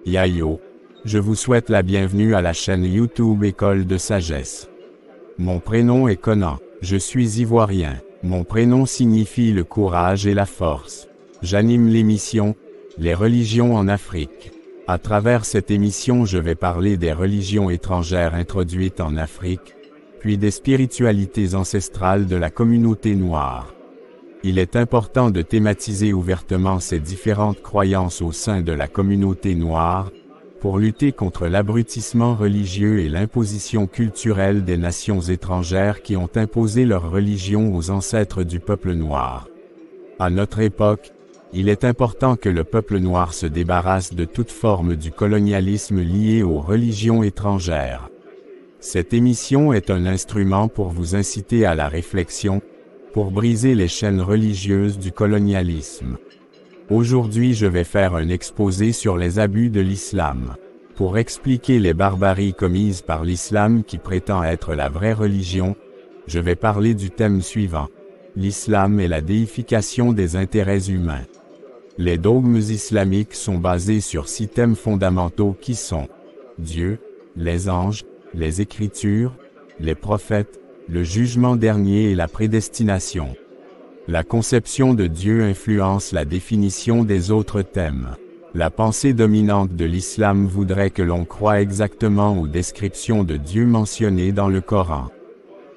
Yayo. Je vous souhaite la bienvenue à la chaîne YouTube École de Sagesse. Mon prénom est Conan. Je suis ivoirien. Mon prénom signifie le courage et la force. J'anime l'émission « Les religions en Afrique ». À travers cette émission, je vais parler des religions étrangères introduites en Afrique, puis des spiritualités ancestrales de la communauté noire. Il est important de thématiser ouvertement ces différentes croyances au sein de la communauté noire, pour lutter contre l'abrutissement religieux et l'imposition culturelle des nations étrangères qui ont imposé leur religion aux ancêtres du peuple noir. À notre époque, il est important que le peuple noir se débarrasse de toute forme du colonialisme lié aux religions étrangères. Cette émission est un instrument pour vous inciter à la réflexion, pour briser les chaînes religieuses du colonialisme. Aujourd'hui, je vais faire un exposé sur les abus de l'islam. Pour expliquer les barbaries commises par l'islam qui prétend être la vraie religion, je vais parler du thème suivant. L'islam et la déification des intérêts humains. Les dogmes islamiques sont basés sur 6 thèmes fondamentaux qui sont Dieu, les anges, les Écritures, les prophètes, le jugement dernier et la prédestination. La conception de Dieu influence la définition des autres thèmes. La pensée dominante de l'islam voudrait que l'on croie exactement aux descriptions de Dieu mentionnées dans le Coran.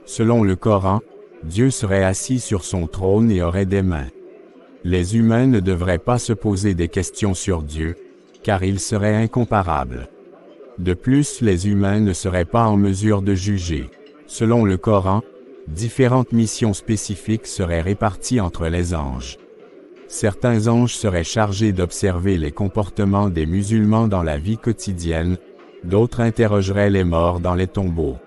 Selon le Coran, Dieu serait assis sur son trône et aurait des mains. Les humains ne devraient pas se poser des questions sur Dieu, car il serait incomparable. De plus, les humains ne seraient pas en mesure de juger. Selon le Coran, différentes missions spécifiques seraient réparties entre les anges. Certains anges seraient chargés d'observer les comportements des musulmans dans la vie quotidienne, d'autres interrogeraient les morts dans les tombeaux.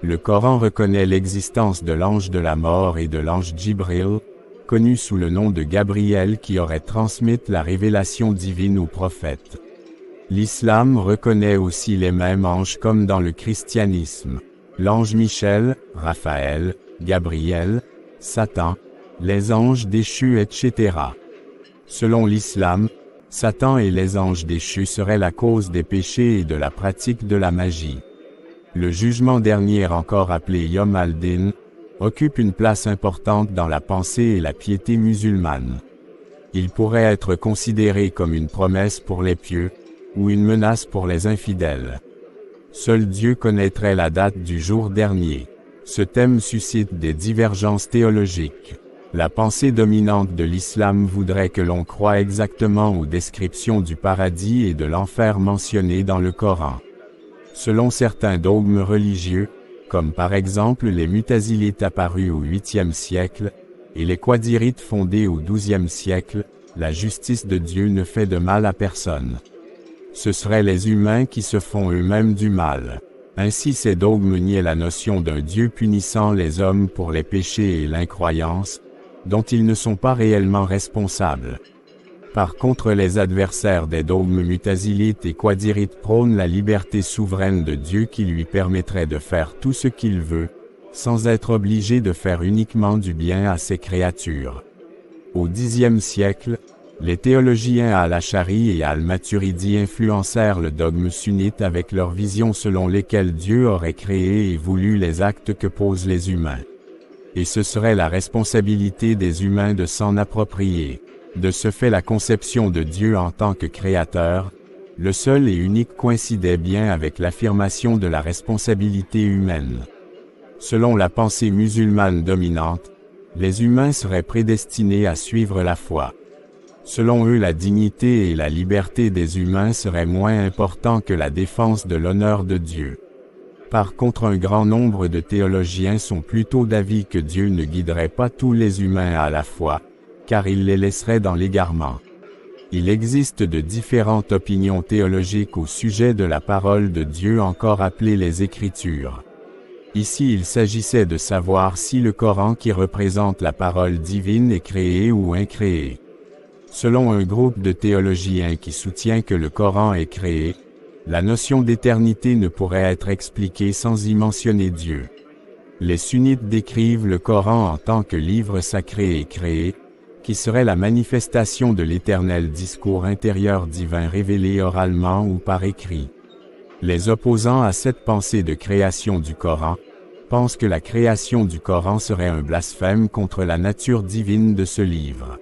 Le Coran reconnaît l'existence de l'ange de la mort et de l'ange Djibril, connu sous le nom de Gabriel qui aurait transmis la révélation divine aux prophètes. L'islam reconnaît aussi les mêmes anges comme dans le christianisme. L'ange Michel, Raphaël, Gabriel, Satan, les anges déchus, etc. Selon l'islam, Satan et les anges déchus seraient la cause des péchés et de la pratique de la magie. Le jugement dernier, encore appelé Yom al-Din, occupe une place importante dans la pensée et la piété musulmane. Il pourrait être considéré comme une promesse pour les pieux, ou une menace pour les infidèles. Seul Dieu connaîtrait la date du jour dernier. Ce thème suscite des divergences théologiques. La pensée dominante de l'islam voudrait que l'on croie exactement aux descriptions du paradis et de l'enfer mentionnées dans le Coran. Selon certains dogmes religieux, comme par exemple les Mutazilites apparus au 8e siècle, et les Quadirites fondés au 12e siècle, la justice de Dieu ne fait de mal à personne. Ce seraient les humains qui se font eux-mêmes du mal. Ainsi ces dogmes niaient la notion d'un Dieu punissant les hommes pour les péchés et l'incroyance, dont ils ne sont pas réellement responsables. Par contre, les adversaires des dogmes mutazilites et quadirites prônent la liberté souveraine de Dieu qui lui permettrait de faire tout ce qu'il veut, sans être obligé de faire uniquement du bien à ses créatures. Au Xe siècle, les théologiens al-Ash'ari et al-Maturidi influencèrent le dogme sunnite avec leur vision selon lesquelles Dieu aurait créé et voulu les actes que posent les humains. Et ce serait la responsabilité des humains de s'en approprier. De ce fait, la conception de Dieu en tant que créateur, le seul et unique, coïncidait bien avec l'affirmation de la responsabilité humaine. Selon la pensée musulmane dominante, les humains seraient prédestinés à suivre la foi. Selon eux, la dignité et la liberté des humains seraient moins importants que la défense de l'honneur de Dieu. Par contre, un grand nombre de théologiens sont plutôt d'avis que Dieu ne guiderait pas tous les humains à la foi, car il les laisserait dans l'égarement. Il existe de différentes opinions théologiques au sujet de la parole de Dieu, encore appelée les Écritures. Ici, il s'agissait de savoir si le Coran qui représente la parole divine est créé ou incréé. Selon un groupe de théologiens qui soutient que le Coran est créé, la notion d'éternité ne pourrait être expliquée sans y mentionner Dieu. Les sunnites décrivent le Coran en tant que livre sacré et créé, qui serait la manifestation de l'éternel discours intérieur divin révélé oralement ou par écrit. Les opposants à cette pensée de création du Coran pensent que la création du Coran serait un blasphème contre la nature divine de ce livre.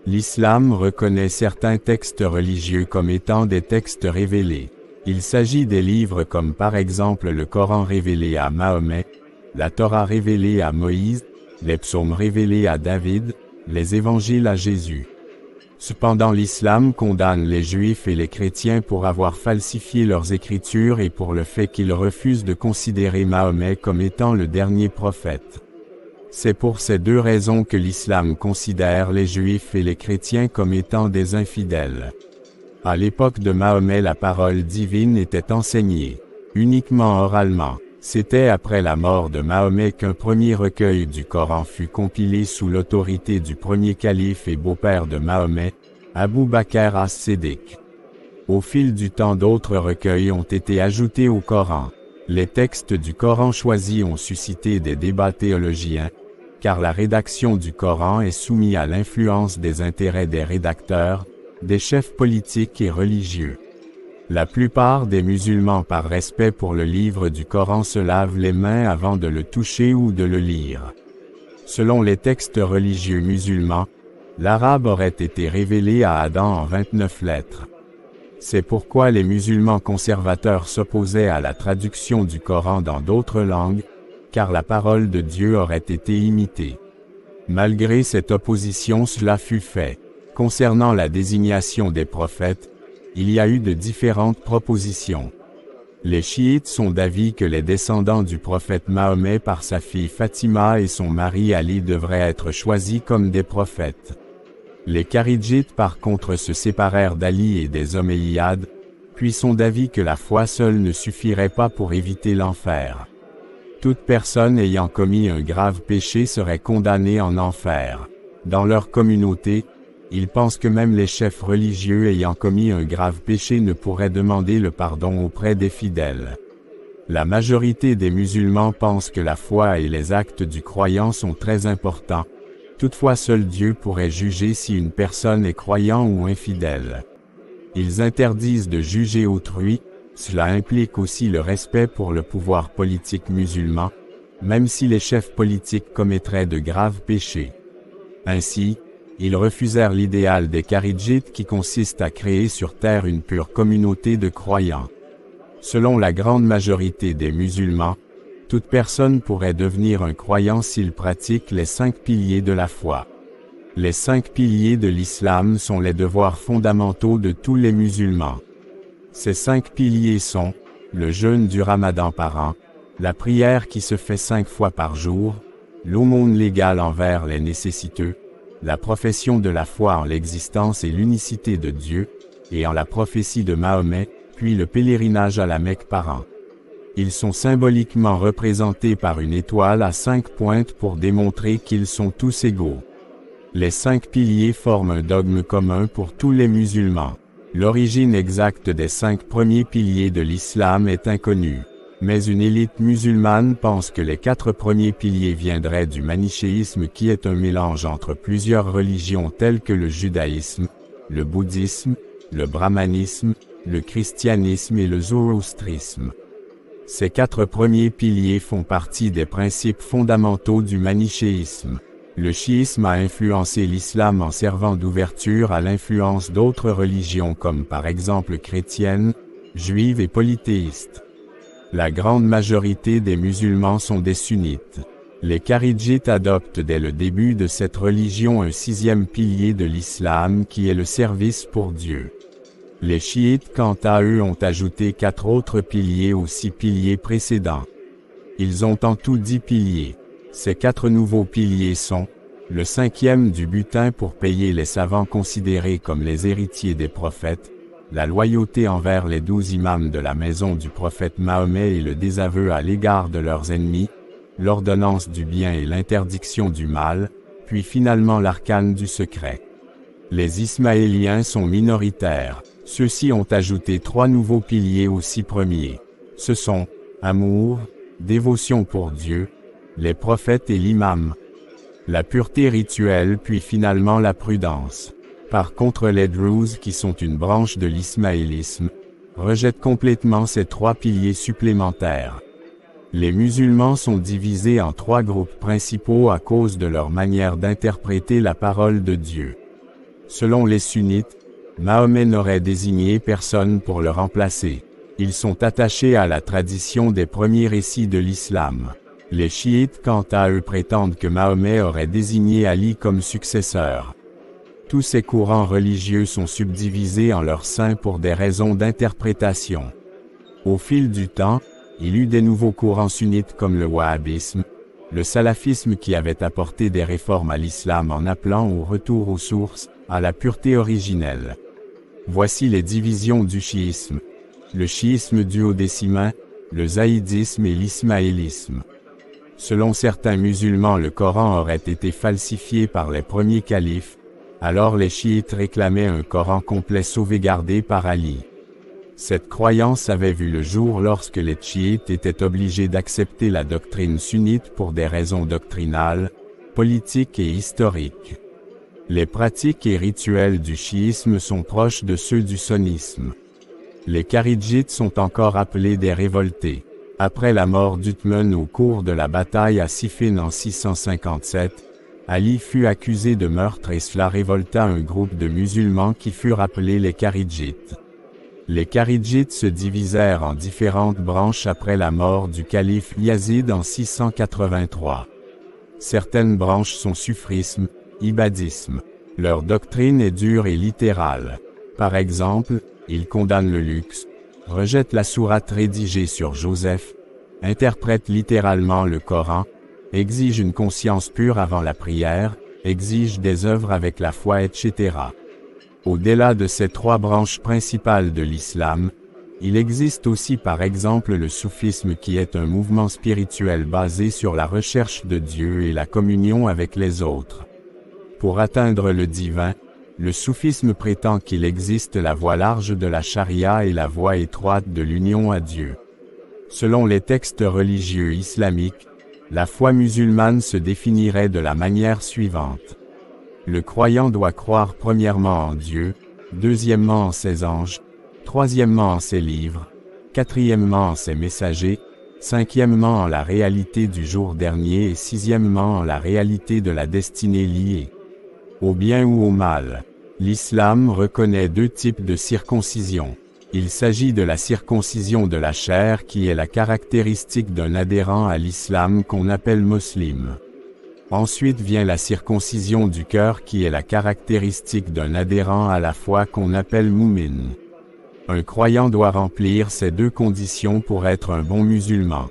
L'islam reconnaît certains textes religieux comme étant des textes révélés. Il s'agit des livres comme par exemple le Coran révélé à Mahomet, la Torah révélée à Moïse, les psaumes révélés à David, les évangiles à Jésus. Cependant l'islam condamne les juifs et les chrétiens pour avoir falsifié leurs écritures et pour le fait qu'ils refusent de considérer Mahomet comme étant le dernier prophète. C'est pour ces deux raisons que l'islam considère les juifs et les chrétiens comme étant des infidèles. À l'époque de Mahomet, la parole divine était enseignée uniquement oralement. C'était après la mort de Mahomet qu'un premier recueil du Coran fut compilé sous l'autorité du premier calife et beau-père de Mahomet, Abou Bakr as-Siddiq. Au fil du temps, d'autres recueils ont été ajoutés au Coran. Les textes du Coran choisis ont suscité des débats théologiens, car la rédaction du Coran est soumise à l'influence des intérêts des rédacteurs, des chefs politiques et religieux. La plupart des musulmans, par respect pour le livre du Coran, se lavent les mains avant de le toucher ou de le lire. Selon les textes religieux musulmans, l'arabe aurait été révélé à Adam en 29 lettres. C'est pourquoi les musulmans conservateurs s'opposaient à la traduction du Coran dans d'autres langues, car la parole de Dieu aurait été imitée. Malgré cette opposition, cela fut fait. Concernant la désignation des prophètes, il y a eu de différentes propositions. Les chiites sont d'avis que les descendants du prophète Mahomet par sa fille Fatima et son mari Ali devraient être choisis comme des prophètes. Les kharidjites par contre se séparèrent d'Ali et des Omeyyades, puis sont d'avis que la foi seule ne suffirait pas pour éviter l'enfer. Toute personne ayant commis un grave péché serait condamnée en enfer. Dans leur communauté, ils pensent que même les chefs religieux ayant commis un grave péché ne pourraient demander le pardon auprès des fidèles. La majorité des musulmans pensent que la foi et les actes du croyant sont très importants. Toutefois, seul Dieu pourrait juger si une personne est croyant ou infidèle. Ils interdisent de juger autrui, cela implique aussi le respect pour le pouvoir politique musulman, même si les chefs politiques commettraient de graves péchés. Ainsi, ils refusèrent l'idéal des kharidjites qui consiste à créer sur terre une pure communauté de croyants. Selon la grande majorité des musulmans, toute personne pourrait devenir un croyant s'il pratique les 5 piliers de la foi. Les 5 piliers de l'islam sont les devoirs fondamentaux de tous les musulmans. Ces 5 piliers sont le jeûne du Ramadan par an, la prière qui se fait 5 fois par jour, l'aumône légale envers les nécessiteux, la profession de la foi en l'existence et l'unicité de Dieu, et en la prophétie de Mahomet, puis le pèlerinage à la Mecque par an. Ils sont symboliquement représentés par une étoile à 5 pointes pour démontrer qu'ils sont tous égaux. Les 5 piliers forment un dogme commun pour tous les musulmans. L'origine exacte des 5 premiers piliers de l'islam est inconnue. Mais une élite musulmane pense que les 4 premiers piliers viendraient du manichéisme qui est un mélange entre plusieurs religions telles que le judaïsme, le bouddhisme, le brahmanisme, le christianisme et le zoroastrisme. Ces 4 premiers piliers font partie des principes fondamentaux du manichéisme. Le chiisme a influencé l'islam en servant d'ouverture à l'influence d'autres religions comme par exemple chrétiennes, juives et polythéistes. La grande majorité des musulmans sont des sunnites. Les kharidjites adoptent dès le début de cette religion un 6e pilier de l'islam qui est le service pour Dieu. Les chiites quant à eux ont ajouté 4 autres piliers aux 6 piliers précédents. Ils ont en tout 10 piliers. Ces 4 nouveaux piliers sont le 5e du butin pour payer les savants considérés comme les héritiers des prophètes, la loyauté envers les 12 imams de la maison du prophète Mahomet et le désaveu à l'égard de leurs ennemis, l'ordonnance du bien et l'interdiction du mal, puis finalement l'arcane du secret. Les ismaéliens sont minoritaires. Ceux-ci ont ajouté 3 nouveaux piliers aux 6 premiers. Ce sont amour, dévotion pour Dieu, les prophètes et l'imam. la pureté rituelle puis finalement la prudence. Par contre les Druses qui sont une branche de l'ismaélisme, rejettent complètement ces trois piliers supplémentaires. Les musulmans sont divisés en trois groupes principaux à cause de leur manière d'interpréter la parole de Dieu. Selon les sunnites, Mahomet n'aurait désigné personne pour le remplacer. Ils sont attachés à la tradition des premiers récits de l'islam. Les chiites quant à eux prétendent que Mahomet aurait désigné Ali comme successeur. Tous ces courants religieux sont subdivisés en leur sein pour des raisons d'interprétation. Au fil du temps, il y eut des nouveaux courants sunnites comme le wahhabisme, le salafisme qui avait apporté des réformes à l'islam en appelant au retour aux sources, à la pureté originelle. Voici les divisions du chiisme. Le chiisme duodécimain, le zaïdisme et l'ismaélisme. Selon certains musulmans, le Coran aurait été falsifié par les premiers califes, alors les chiites réclamaient un Coran complet sauvegardé par Ali. Cette croyance avait vu le jour lorsque les chiites étaient obligés d'accepter la doctrine sunnite pour des raisons doctrinales, politiques et historiques. Les pratiques et rituels du chiisme sont proches de ceux du sunnisme. Les kharidjites sont encore appelés des révoltés. Après la mort d'Uthman au cours de la bataille à Siffin en 657, Ali fut accusé de meurtre et cela révolta un groupe de musulmans qui furent appelés les kharidjites. Les kharidjites se divisèrent en différentes branches après la mort du calife Yazid en 683. Certaines branches sont sufrisme, ibadisme. Leur doctrine est dure et littérale. Par exemple, ils condamnent le luxe, rejettent la sourate rédigée sur Joseph, interprètent littéralement le Coran, exigent une conscience pure avant la prière, exigent des œuvres avec la foi, etc. Au-delà de ces trois branches principales de l'islam, il existe aussi par exemple le soufisme qui est un mouvement spirituel basé sur la recherche de Dieu et la communion avec les autres. Pour atteindre le divin, le soufisme prétend qu'il existe la voie large de la charia et la voie étroite de l'union à Dieu. Selon les textes religieux islamiques, la foi musulmane se définirait de la manière suivante. Le croyant doit croire premièrement en Dieu, deuxièmement en ses anges, troisièmement en ses livres, quatrièmement en ses messagers, cinquièmement en la réalité du jour dernier et sixièmement en la réalité de la destinée liée. Au bien ou au mal, l'islam reconnaît deux types de circoncision. Il s'agit de la circoncision de la chair qui est la caractéristique d'un adhérent à l'islam qu'on appelle muslim. Ensuite vient la circoncision du cœur qui est la caractéristique d'un adhérent à la foi qu'on appelle moumin. Un croyant doit remplir ces deux conditions pour être un bon musulman.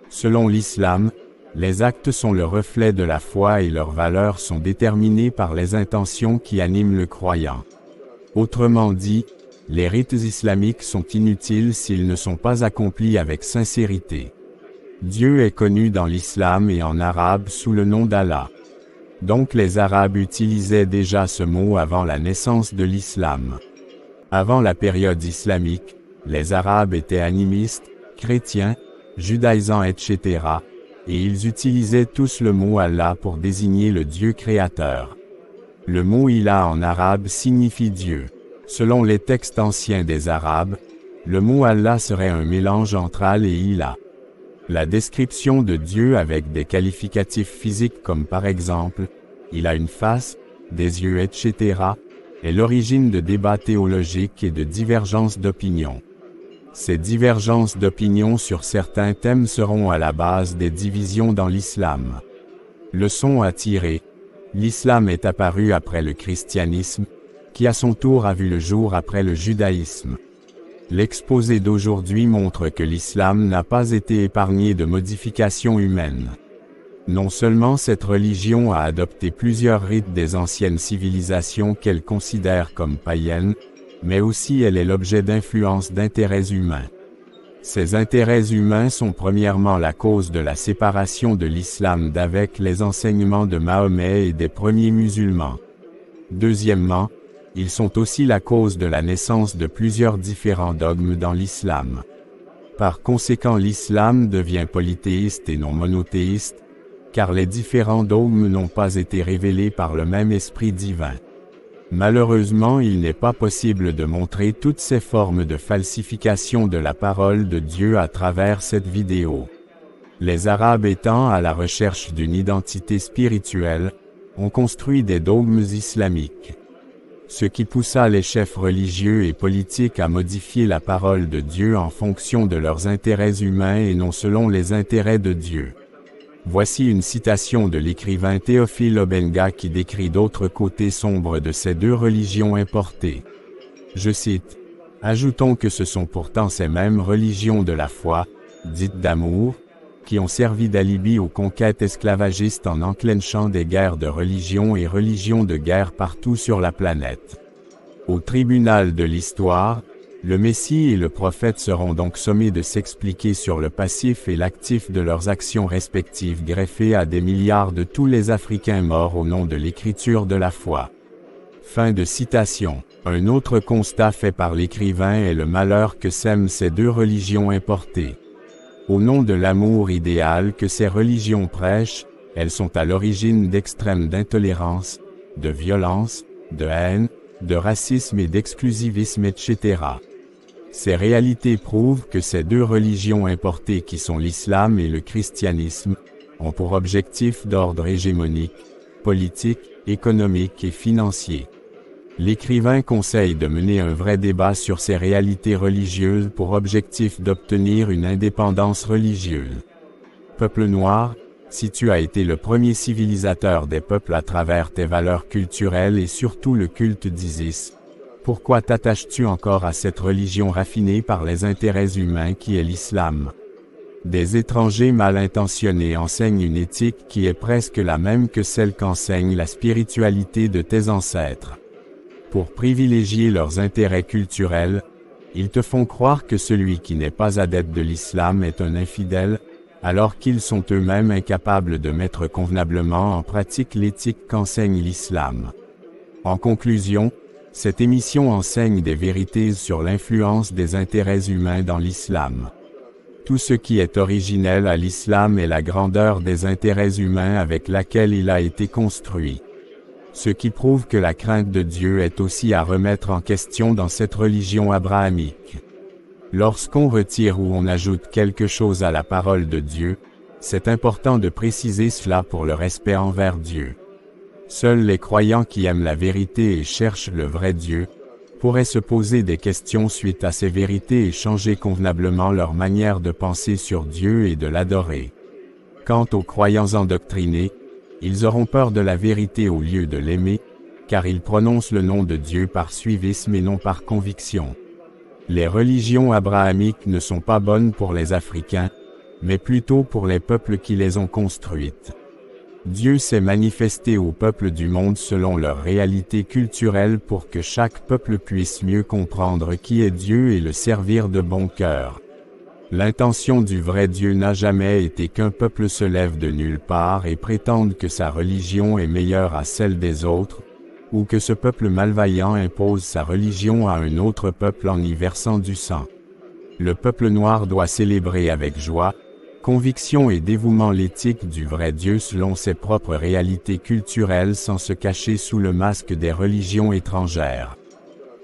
Selon l'islam, les actes sont le reflet de la foi et leurs valeurs sont déterminées par les intentions qui animent le croyant. Autrement dit, les rites islamiques sont inutiles s'ils ne sont pas accomplis avec sincérité. Dieu est connu dans l'islam et en arabe sous le nom d'Allah. Donc les Arabes utilisaient déjà ce mot avant la naissance de l'islam. Avant la période islamique, les Arabes étaient animistes, chrétiens, judaïsants, etc., et ils utilisaient tous le mot Allah pour désigner le Dieu créateur. Le mot Ilah en arabe signifie Dieu. Selon les textes anciens des Arabes, le mot Allah serait un mélange entre Al et Ilah. La description de Dieu avec des qualificatifs physiques comme par exemple, il a une face, des yeux, etc., est l'origine de débats théologiques et de divergences d'opinion. Ces divergences d'opinion sur certains thèmes seront à la base des divisions dans l'islam. Leçon à tirer. L'islam est apparu après le christianisme, qui à son tour a vu le jour après le judaïsme. L'exposé d'aujourd'hui montre que l'islam n'a pas été épargné de modifications humaines. Non seulement cette religion a adopté plusieurs rites des anciennes civilisations qu'elle considère comme païennes, mais aussi elle est l'objet d'influences d'intérêts humains. Ces intérêts humains sont premièrement la cause de la séparation de l'islam d'avec les enseignements de Mahomet et des premiers musulmans. Deuxièmement, ils sont aussi la cause de la naissance de plusieurs différents dogmes dans l'islam. Par conséquent, l'islam devient polythéiste et non monothéiste, car les différents dogmes n'ont pas été révélés par le même esprit divin. Malheureusement, il n'est pas possible de montrer toutes ces formes de falsification de la parole de Dieu à travers cette vidéo. Les Arabes étant à la recherche d'une identité spirituelle, ont construit des dogmes islamiques. Ce qui poussa les chefs religieux et politiques à modifier la parole de Dieu en fonction de leurs intérêts humains et non selon les intérêts de Dieu. Voici une citation de l'écrivain Théophile Obenga qui décrit d'autres côtés sombres de ces deux religions importées. Je cite, « Ajoutons que ce sont pourtant ces mêmes religions de la foi, dites d'amour, qui ont servi d'alibi aux conquêtes esclavagistes en enclenchant des guerres de religion et religions de guerre partout sur la planète. Au tribunal de l'histoire, le Messie et le prophète seront donc sommés de s'expliquer sur le passif et l'actif de leurs actions respectives greffées à des milliards de tous les Africains morts au nom de l'écriture de la foi. » Fin de citation. Un autre constat fait par l'écrivain est le malheur que sèment ces deux religions importées. Au nom de l'amour idéal que ces religions prêchent, elles sont à l'origine d'extrêmes d'intolérance, de violence, de haine, de racisme et d'exclusivisme, etc. Ces réalités prouvent que ces deux religions importées qui sont l'islam et le christianisme, ont pour objectif d'ordre hégémonique, politique, économique et financier. L'écrivain conseille de mener un vrai débat sur ces réalités religieuses pour objectif d'obtenir une indépendance religieuse. Peuple noir, si tu as été le premier civilisateur des peuples à travers tes valeurs culturelles et surtout le culte d'Isis, pourquoi t'attaches-tu encore à cette religion raffinée par les intérêts humains qui est l'islam? Des étrangers mal intentionnés enseignent une éthique qui est presque la même que celle qu'enseigne la spiritualité de tes ancêtres. Pour privilégier leurs intérêts culturels, ils te font croire que celui qui n'est pas adepte de l'islam est un infidèle, alors qu'ils sont eux-mêmes incapables de mettre convenablement en pratique l'éthique qu'enseigne l'islam. En conclusion, cette émission enseigne des vérités sur l'influence des intérêts humains dans l'islam. Tout ce qui est originel à l'islam est la grandeur des intérêts humains avec laquelle il a été construit. Ce qui prouve que la crainte de Dieu est aussi à remettre en question dans cette religion abrahamique. Lorsqu'on retire ou on ajoute quelque chose à la parole de Dieu, c'est important de préciser cela pour le respect envers Dieu. Seuls les croyants qui aiment la vérité et cherchent le vrai Dieu, pourraient se poser des questions suite à ces vérités et changer convenablement leur manière de penser sur Dieu et de l'adorer. Quant aux croyants endoctrinés, ils auront peur de la vérité au lieu de l'aimer, car ils prononcent le nom de Dieu par suivisme et non par conviction. Les religions abrahamiques ne sont pas bonnes pour les Africains, mais plutôt pour les peuples qui les ont construites. Dieu s'est manifesté aux peuples du monde selon leur réalité culturelle pour que chaque peuple puisse mieux comprendre qui est Dieu et le servir de bon cœur. L'intention du vrai Dieu n'a jamais été qu'un peuple se lève de nulle part et prétende que sa religion est meilleure à celle des autres, ou que ce peuple malveillant impose sa religion à un autre peuple en y versant du sang. Le peuple noir doit célébrer avec joie, conviction et dévouement l'éthique du vrai Dieu selon ses propres réalités culturelles sans se cacher sous le masque des religions étrangères.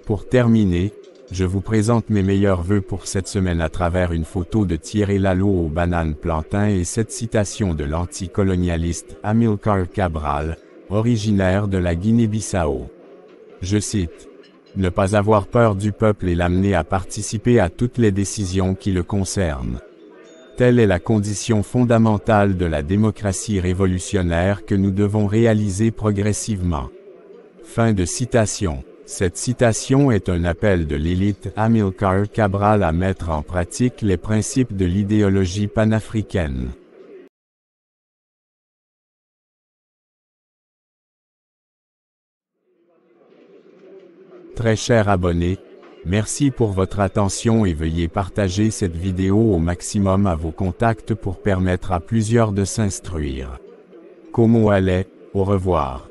Pour terminer, je vous présente mes meilleurs vœux pour cette semaine à travers une photo de Thierry Lalo aux bananes plantain et cette citation de l'anticolonialiste Amilcar Cabral, originaire de la Guinée-Bissau. Je cite, « Ne pas avoir peur du peuple et l'amener à participer à toutes les décisions qui le concernent. Telle est la condition fondamentale de la démocratie révolutionnaire que nous devons réaliser progressivement. » Fin de citation. Cette citation est un appel de l'élite Amilcar Cabral à mettre en pratique les principes de l'idéologie panafricaine. Très chers abonnés, merci pour votre attention et veuillez partager cette vidéo au maximum à vos contacts pour permettre à plusieurs de s'instruire. Como allez, au revoir.